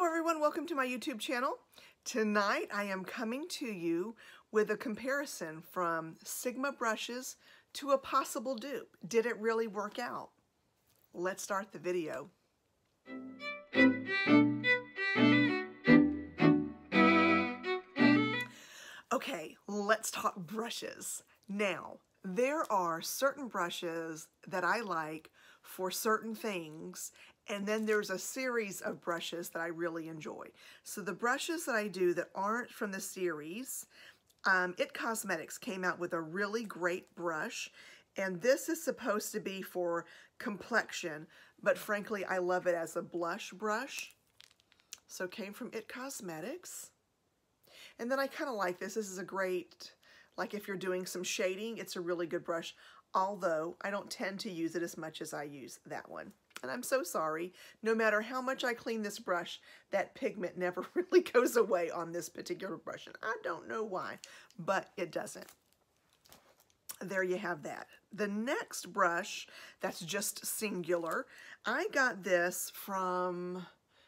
Hello everyone, welcome to my YouTube channel. Tonight I am coming to you with a comparison from Sigma brushes to a possible dupe. Did it really work out? Let's start the video. Okay, let's talk brushes. Now, there are certain brushes that I like for certain things, and then there's a series of brushes that I really enjoy. So the brushes that I do that aren't from the series, It Cosmetics came out with a really great brush, and this is supposed to be for complexion, but frankly I love it as a blush brush. So it came from It Cosmetics. And then I kind of like this. This is a great, like if you're doing some shading, it's a really good brush, although I don't tend to use it as much as I use that one. And I'm so sorry. No matter how much I clean this brush, that pigment never really goes away on this particular brush. And I don't know why, but it doesn't. There you have that. The next brush that's just singular, I got this from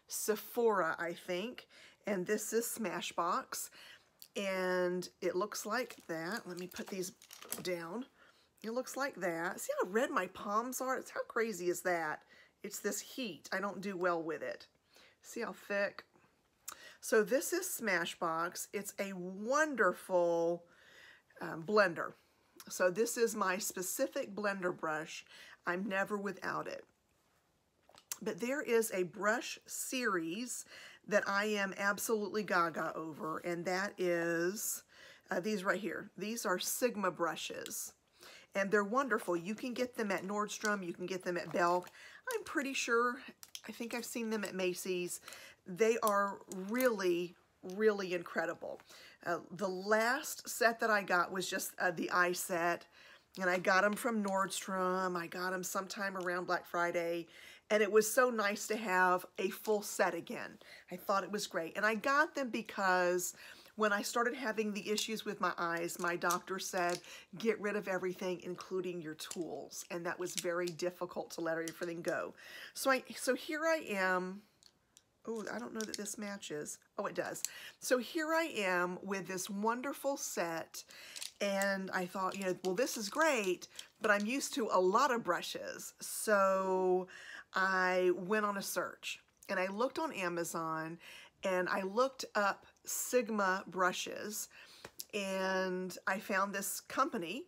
Sephora, I think. And this is Smashbox, and it looks like that. Let me put these down. It looks like that. See how red my palms are? How crazy is that? It's this heat. I don't do well with it. See how thick? So this is Smashbox. It's a wonderful blender. So this is my specific blender brush. I'm never without it. But there is a brush series that I am absolutely gaga over, and that is these right here. These are Sigma brushes, and they're wonderful. You can get them at Nordstrom, you can get them at Belk. I'm pretty sure, I think I've seen them at Macy's. They are really, really incredible. The last set that I got was just the eye set, and I got them from Nordstrom. I got them sometime around Black Friday. And it was so nice to have a full set again. I thought it was great. And I got them because when I started having the issues with my eyes, my doctor said, get rid of everything, including your tools. And that was very difficult to let everything go. So here I am. Oh, I don't know that this matches. Oh, it does. So here I am with this wonderful set. And I thought, you know, well, this is great, but I'm used to a lot of brushes. So I went on a search, and I looked on Amazon, and I looked up Sigma brushes, and I found this company,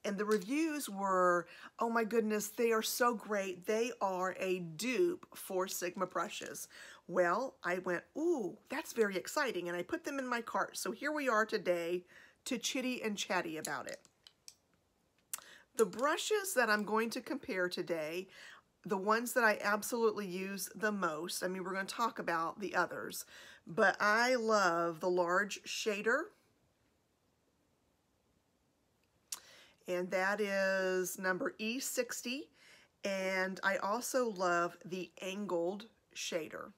and the reviews were, oh my goodness, they are so great. They are a dupe for Sigma brushes. Well, I went, ooh, that's very exciting, and I put them in my cart. So here we are today to chitty and chatty about it. The brushes that I'm going to compare today, the ones that I absolutely use the most, I mean, we're going to talk about the others, but I love the large shader, and that is number E60, and I also love the angled shader.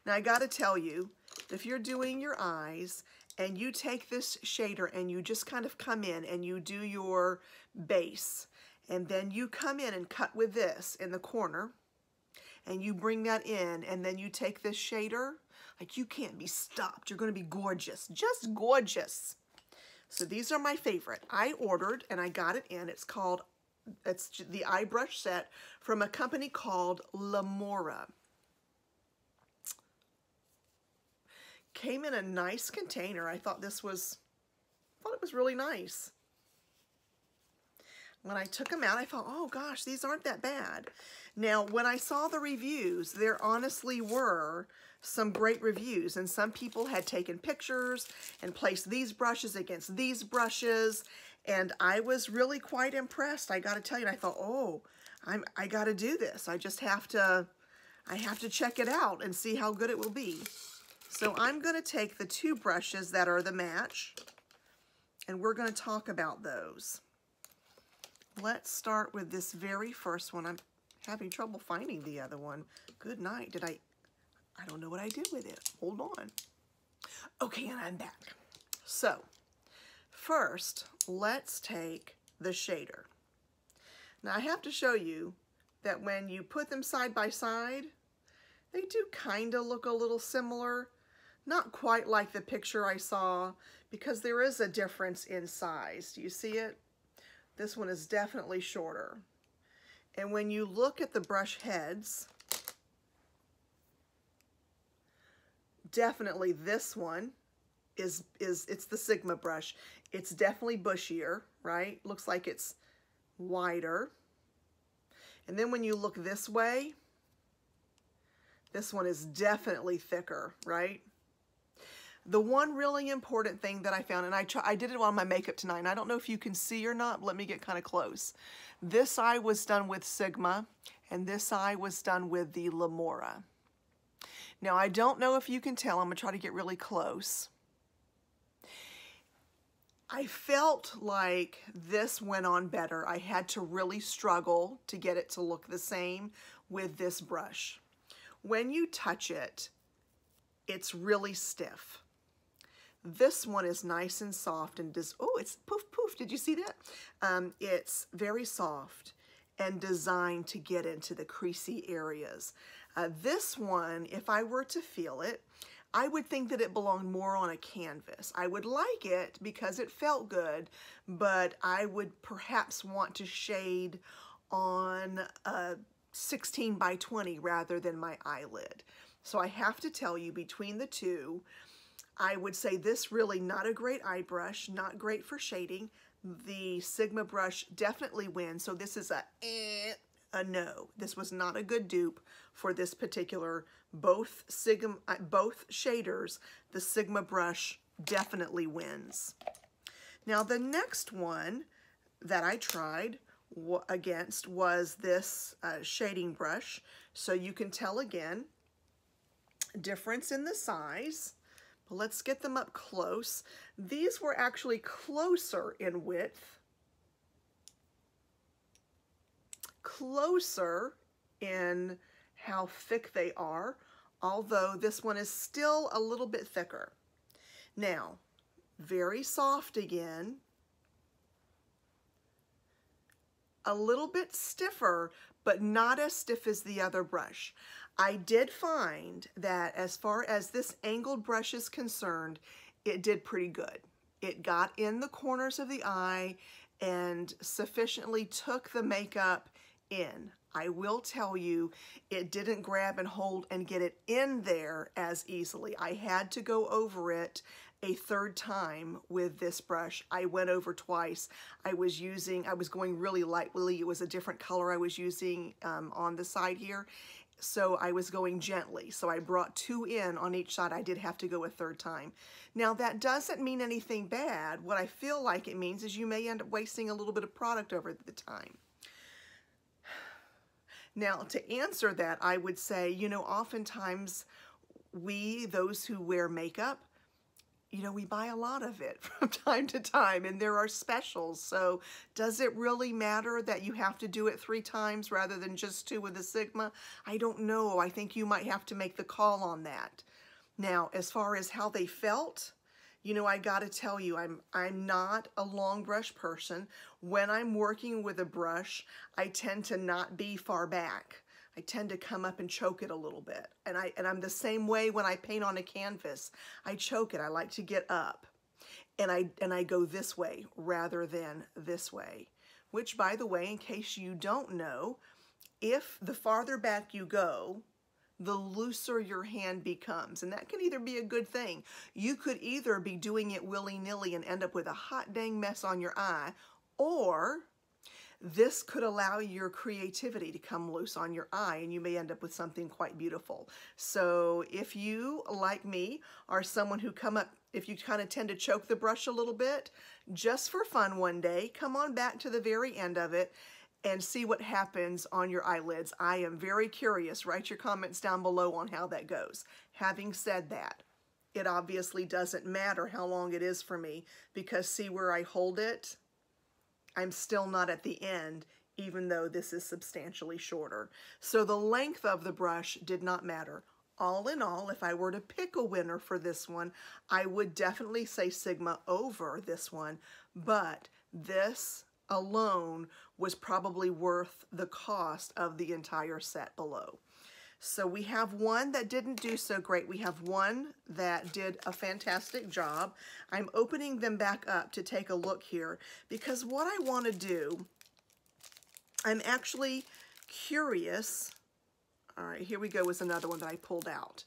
Now, I got to tell you, if you're doing your eyes and you take this shader and you just kind of come in and you do your base, and then you come in and cut with this in the corner, and you bring that in, and then you take this shader, like you can't be stopped. You're going to be gorgeous, just gorgeous. So these are my favorite. I ordered and I got it in. It's the eye brush set from a company called LaurelBelle. Came in a nice container. I thought it was really nice. When I took them out, I thought, oh gosh, these aren't that bad. Now, when I saw the reviews, there honestly were some great reviews, and some people had taken pictures and placed these brushes against these brushes, and I was really quite impressed, I gotta tell you. And I thought, oh, I gotta do this. I have to check it out and see how good it will be. So I'm gonna take the two brushes that are the match, and we're gonna talk about those. Let's start with this very first one. I'm having trouble finding the other one. Good night. I don't know what I did with it. Hold on. Okay, and I'm back. So, first, let's take the shader. Now, I have to show you that when you put them side by side, They do kind of look a little similar. Not quite like the picture I saw, because there is a difference in size. Do you see it? This one is definitely shorter. And when you look at the brush heads, definitely this one it's the Sigma brush. It's definitely bushier, right? Looks like it's wider. And then when you look this way, this one is definitely thicker, right? The one really important thing that I found, and I did it on my makeup tonight, and I don't know if you can see or not, but let me get kind of close. This eye was done with Sigma, and this eye was done with the Lamora. Now, I don't know if you can tell. I'm going to try to get really close. I felt like this went on better. I had to really struggle to get it to look the same with this brush. When you touch it, it's really stiff. This one is nice and soft and oh, it's poof poof. Did you see that? It's very soft and designed to get into the creasy areas. This one, if I were to feel it, I would think that it belonged more on a canvas. I would like it because it felt good, but I would perhaps want to shade on a 16 by 20 rather than my eyelid. So I have to tell you, between the two, I would say this really not a great eye brush, not great for shading. The Sigma brush definitely wins, so this is a no. This was not a good dupe for this particular, both shaders. The Sigma brush definitely wins. Now the next one that I tried against was this shading brush. So you can tell again, difference in the size. But let's get them up close. These were actually closer in width, closer in how thick they are, although this one is still a little bit thicker. Now, very soft again, a little bit stiffer, but not as stiff as the other brush. I did find that as far as this angled brush is concerned, it did pretty good. It got in the corners of the eye and sufficiently took the makeup in. I will tell you, it didn't grab and hold and get it in there as easily. I had to go over it a third time with this brush. I went over twice. I was going really lightly. It was a different color I was using on the side here. So I was going gently. So I brought two in on each side. I did have to go a third time. Now that doesn't mean anything bad. What I feel like it means is you may end up wasting a little bit of product over the time. Now to answer that, I would say, you know, oftentimes those who wear makeup, you know, we buy a lot of it from time to time, and there are specials. So does it really matter that you have to do it 3 times rather than just 2 with the Sigma? I don't know. I think you might have to make the call on that. Now, as far as how they felt, you know, I gotta tell you, I'm not a long brush person. When I'm working with a brush, I tend to not be far back. I tend to come up and choke it a little bit. And I'm the same way when I paint on a canvas. I choke it. I like to get up. And I go this way rather than this way. Which, by the way, in case you don't know, if the farther back you go, the looser your hand becomes. And that can either be a good thing. You could either be doing it willy-nilly and end up with a hot dang mess on your eye, or this could allow your creativity to come loose on your eye, and you may end up with something quite beautiful. So if you, like me, are someone who if you kind of tend to choke the brush a little bit, just for fun one day, come on back to the very end of it and see what happens on your eyelids. I am very curious. Write your comments down below on how that goes. Having said that, it obviously doesn't matter how long it is for me, because see where I hold it? I'm still not at the end, even though this is substantially shorter. So the length of the brush did not matter. All in all, if I were to pick a winner for this one, I would definitely say Sigma over this one, but this alone was probably worth the cost of the entire set below. So we have one that didn't do so great. We have one that did a fantastic job. I'm opening them back up to take a look here because what I want to do, I'm actually curious. All right, here we go with another one that I pulled out.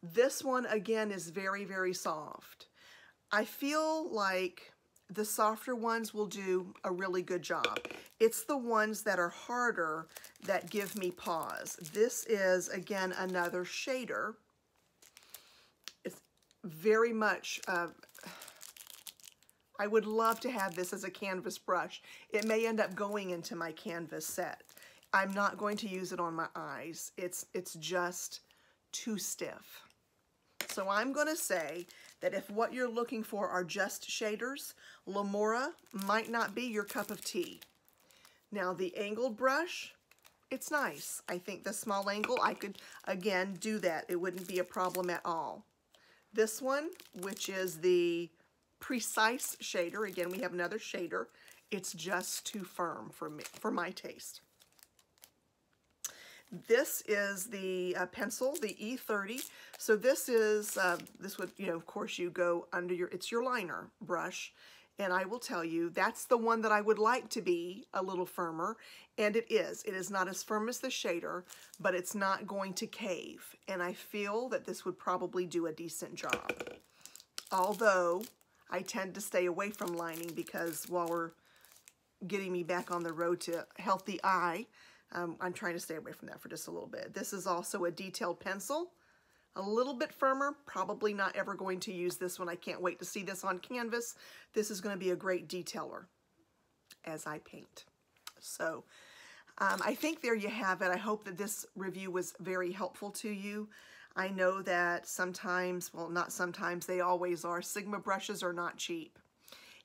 This one, again, is very, very soft. I feel like the softer ones will do a really good job. It's the ones that are harder that give me pause. This is, again, another shader. It's very much, I would love to have this as a canvas brush. It may end up going into my canvas set. I'm not going to use it on my eyes. It's just too stiff. So I'm going to say that if what you're looking for are just shaders, Lamora might not be your cup of tea. Now the angled brush, it's nice. I think the small angle, I could, again, do that. It wouldn't be a problem at all. This one, which is the precise shader, again, we have another shader. It's just too firm for me, for my taste. This is the pencil, the E30. So this is, this would, you know, of course you go under your, it's your liner brush. And I will tell you, that's the one that I would like to be a little firmer. And it is. It is not as firm as the shader, but it's not going to cave. And I feel that this would probably do a decent job. Although I tend to stay away from lining because while we're getting me back on the road to healthy eye, I'm trying to stay away from that for just a little bit. This is also a detailed pencil, a little bit firmer, probably not ever going to use this one. I can't wait to see this on canvas. This is going to be a great detailer as I paint. So I think there you have it. I hope that this review was very helpful to you. I know that sometimes, well, not sometimes, they always are, Sigma brushes are not cheap.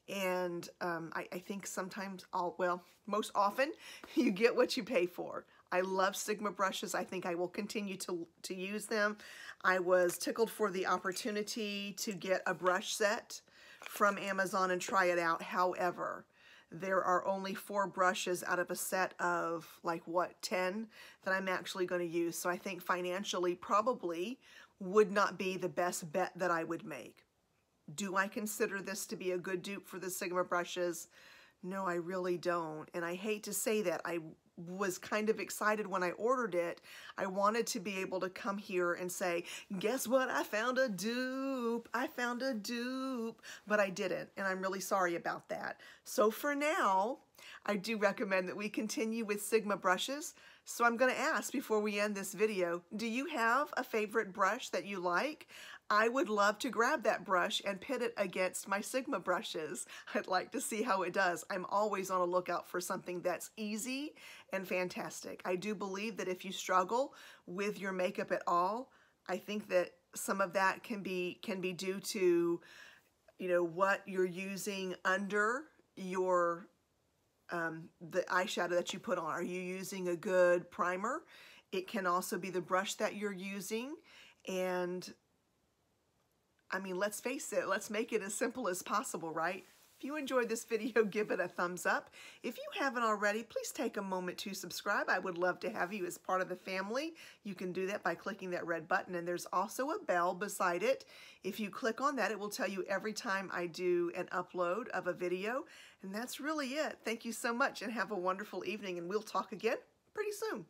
And I think sometimes, well, most often, you get what you pay for. I love Sigma brushes. I think I will continue to use them. I was tickled for the opportunity to get a brush set from Amazon and try it out. However, there are only 4 brushes out of a set of, like, what, 10 that I'm actually going to use. So I think financially probably would not be the best bet that I would make. Do I consider this to be a good dupe for the Sigma brushes? No, I really don't. And I hate to say that. I was kind of excited when I ordered it. I wanted to be able to come here and say, guess what? I found a dupe. I found a dupe. But I didn't, and I'm really sorry about that. So for now, I do recommend that we continue with Sigma brushes. So I'm going to ask before we end this video, do you have a favorite brush that you like? I would love to grab that brush and pit it against my Sigma brushes. I'd like to see how it does. I'm always on a lookout for something that's easy and fantastic. I do believe that if you struggle with your makeup at all, I think that some of that can be due to, you know, what you're using under your the eyeshadow that you put on. Are you using a good primer? It can also be the brush that you're using. And I mean, let's face it, let's make it as simple as possible, right? If you enjoyed this video, give it a thumbs up. If you haven't already, please take a moment to subscribe. I would love to have you as part of the family. You can do that by clicking that red button, and there's also a bell beside it. If you click on that, it will tell you every time I do an upload of a video. And that's really it. Thank you so much, and have a wonderful evening, and we'll talk again pretty soon.